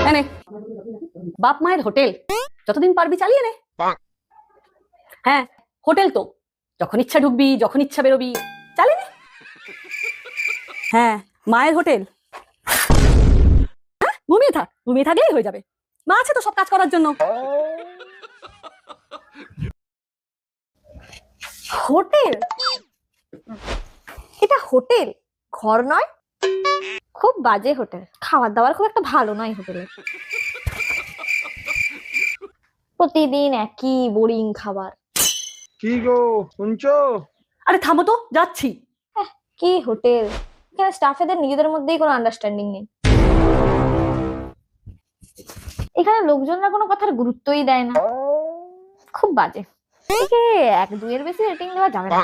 এনে বাপ মায়ের হোটেল, যতদিন পারবি চালিয়ে নে। হ্যাঁ হোটেল তো, যখন ইচ্ছা ঢুকবি যখন ইচ্ছা বেরোবি, চালিয়ে নে। হ্যাঁ মায়ের হোটেল, ঘুমিয়ে থাক, ঘুমিয়ে থাকলেই হয়ে যাবে, মা আছে তো সব কাজ করার জন্য। হোটেল? এটা হোটেল, ঘর নয়। খুব বাজে হোটেল, খাবার দাবার খুব একটা ভালো নয় হোটেলে। প্রতিদিন একই বোরিং খাবার। কি গো শুনছো? আরে থামো তো, যাচ্ছি। কি হোটেল, এখানে স্টাফেদের নিজেদের মধ্যেই কোনো আন্ডারস্ট্যান্ডিং নেই। এখানে লোকজনরা কোনো কথার গুরুত্বই দেয় না, খুব বাজে। একে 1-2 এর বেশি রেটিং দেওয়া যাবে না।